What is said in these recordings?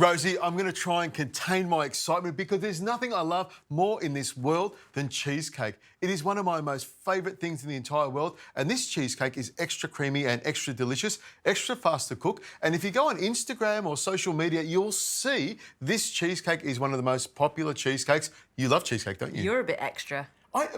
Rosie, I'm going to try and contain my excitement because there's nothing I love more in this world than cheesecake. It is one of my most favourite things in the entire world, and this cheesecake is extra creamy and extra delicious, extra fast to cook. And if you go on Instagram or social media, you'll see this cheesecake is one of the most popular cheesecakes. You love cheesecake, don't you? You're a bit extra.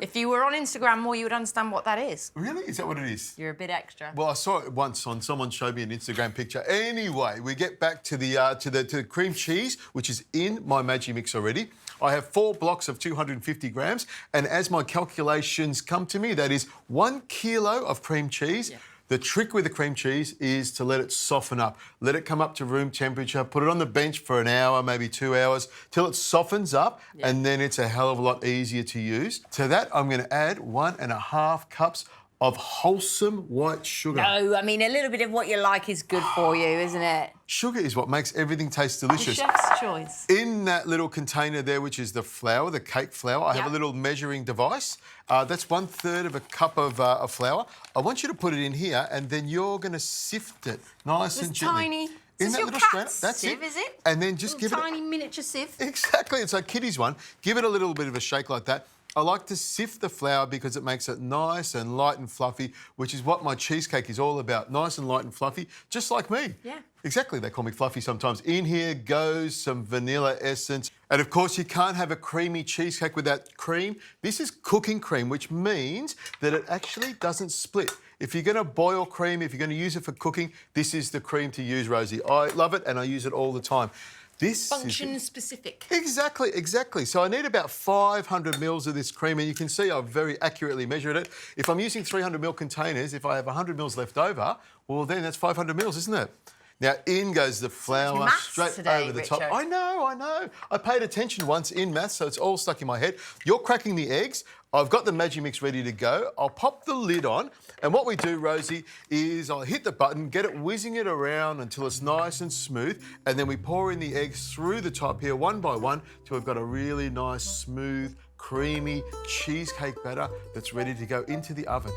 If you were on Instagram more, you would understand what that is. Really? Is that what it is? You're a bit extra. Well, I saw it once on someone showed me an Instagram picture. Anyway, we get back to the cream cheese, which is in my Maggi mix already. I have 4 blocks of 250 grams, and as my calculations come to me, that is 1 kilo of cream cheese. Yeah. The trick with the cream cheese is to let it soften up. Let it come up to room temperature, put it on the bench for an hour, maybe 2 hours, till it softens up, and then it's a hell of a lot easier to use. To that, I'm going to add 1.5 cups of wholesome white sugar. No, I mean, a little bit of what you like is good for you, isn't it? Sugar is what makes everything taste delicious. The chef's choice. In that little container there, which is the flour, the cake flour, I have a little measuring device. That's 1/3 of a cup of flour. I want you to put it in here, and then you're going to sift it nice and gently. Tiny. In that little strainer. That's sieve, it. Is it? And then just give it... Tiny miniature sieve. Exactly. It's like Kitty's one. Give it a little bit of a shake like that. I like to sift the flour because it makes it nice and light and fluffy, which is what my cheesecake is all about. Nice and light and fluffy, just like me. Yeah. Exactly. They call me fluffy sometimes. In here goes some vanilla essence. And of course, you can't have a creamy cheesecake without cream. This is cooking cream, which means that it actually doesn't split. If you're going to boil cream, if you're going to use it for cooking, this is the cream to use, Rosie. I love it and I use it all the time. This function specific. Exactly, exactly. So I need about 500 mils of this cream, and you can see I've very accurately measured it. If I'm using 300 ml containers, if I have 100 mils left over, well, then that's 500 mils, isn't it? Now, in goes the flour straight over the top. I know. I paid attention once in maths, so it's all stuck in my head. You're cracking the eggs. I've got the Maggi mix ready to go. I'll pop the lid on, and what we do, Rosie, is I'll hit the button, get it whizzing it around until it's nice and smooth, and then we pour in the eggs through the top here, one by one, till we've got a really nice, smooth, creamy cheesecake batter that's ready to go into the oven.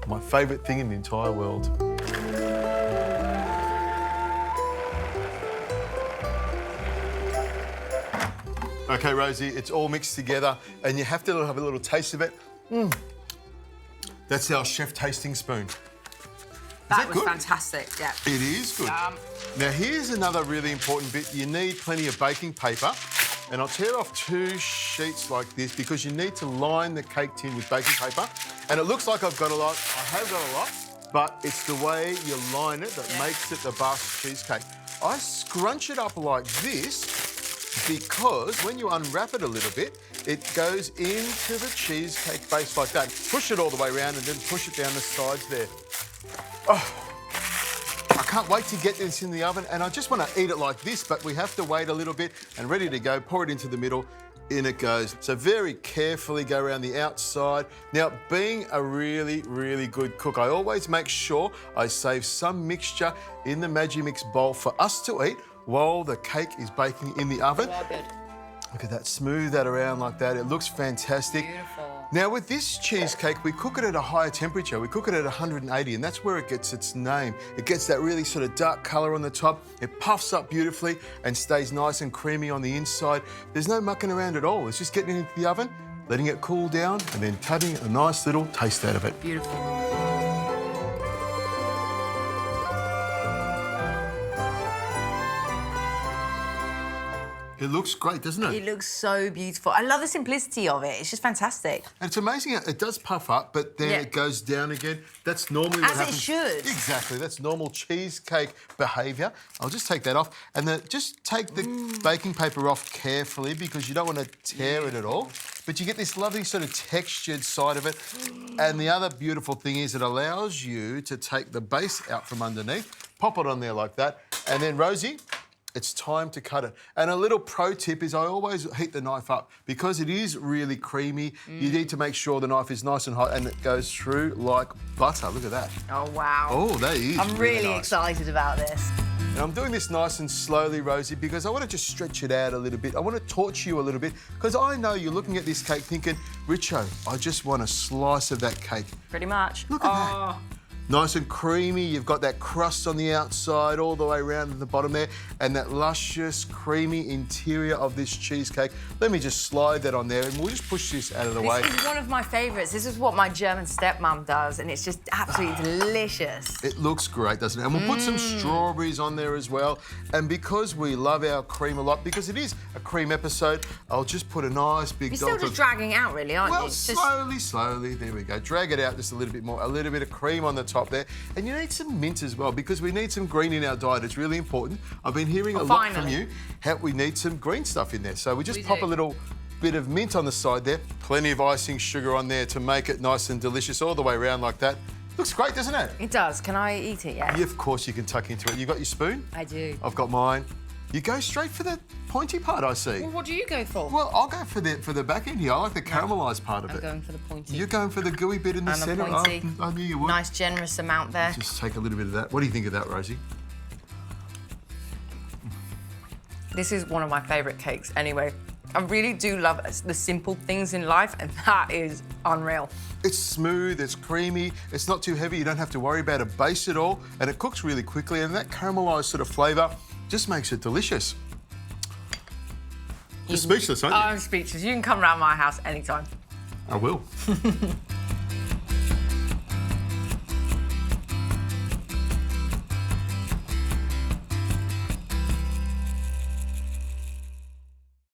My favourite thing in the entire world. OK, Rosie, it's all mixed together and you have to have a little taste of it. That's our chef tasting spoon. That was fantastic, yeah. It is good. Now, here's another really important bit. You need plenty of baking paper, and I'll tear off 2 sheets like this because you need to line the cake tin with baking paper. And it looks like I've got a lot. I have got a lot, but it's the way you line it that makes it the Basque cheesecake. I scrunch it up like this because when you unwrap it a little bit, it goes into the cheesecake base like that. Push it all the way around and then push it down the sides there. Oh, I can't wait to get this in the oven, and I just want to eat it like this, but we have to wait a little bit and ready to go. Pour it into the middle. In it goes. So very carefully go around the outside. Now, being a really, really good cook, I always make sure I save some mixture in the Maggi mix bowl for us to eat while the cake is baking in the oven. Oh, good. Look at that, smooth that around like that. It looks fantastic. Beautiful. Now, with this cheesecake, we cook it at a higher temperature. We cook it at 180, and that's where it gets its name. It gets that really sort of dark colour on the top. It puffs up beautifully and stays nice and creamy on the inside. There's no mucking around at all. It's just getting it into the oven, letting it cool down, and then having a nice little taste out of it. Beautiful. It looks great, doesn't it? It looks so beautiful. I love the simplicity of it. It's just fantastic. And it's amazing how it does puff up, but then it goes down again. That's normally what happens. As it should. Exactly. That's normal cheesecake behaviour. I'll just take that off. And then just take the baking paper off carefully because you don't want to tear it at all. But you get this lovely sort of textured side of it. And the other beautiful thing is it allows you to take the base out from underneath, pop it on there like that, and then, Rosie, it's time to cut it. And a little pro tip is I always heat the knife up because it is really creamy. You need to make sure the knife is nice and hot and it goes through like butter. Look at that. Oh, wow. Oh, that is I'm really nice. excited about this. And I'm doing this nice and slowly, Rosie, because I want to just stretch it out a little bit. I want to torture you a little bit because I know you're looking at this cake thinking, Richo, I just want a slice of that cake. Pretty much. Look at that. Nice and creamy. You've got that crust on the outside all the way around to the bottom there, and that luscious, creamy interior of this cheesecake. Let me just slide that on there, and we'll just push this out of the way. This is one of my favourites. This is what my German stepmom does, and it's just absolutely delicious. It looks great, doesn't it? And we'll put some strawberries on there as well. And because we love our cream a lot, because it is a cream episode, I'll just put a nice big You're dollop still just dragging out, really, aren't Well, you? slowly, there we go. Drag it out just a little bit more, a little bit of cream on the top there. And you need some mint as well, because we need some green in our diet. It's really important. I've been hearing a lot from you how we need some green stuff in there. So we just pop a little bit of mint on the side there. Plenty of icing sugar on there to make it nice and delicious all the way around like that. Looks great, doesn't it? It does. Can I eat it, yeah? Yeah, of course you can tuck into it. You got your spoon? I do. I've got mine. You go straight for the pointy part, I see. Well, what do you go for? Well, I'll go for the back end here. I like the caramelised part of it. I'm going for the pointy. You're going for the gooey bit in the centre. Pointy. I knew you would. Nice, generous amount there. Just take a little bit of that. What do you think of that, Rosie? This is one of my favourite cakes anyway. I really do love the simple things in life, and that is unreal. It's smooth, it's creamy, it's not too heavy, you don't have to worry about a base at all, and it cooks really quickly, and that caramelised sort of flavour just makes it delicious. You're speechless, aren't you? I'm speechless. You can come round my house anytime. I will.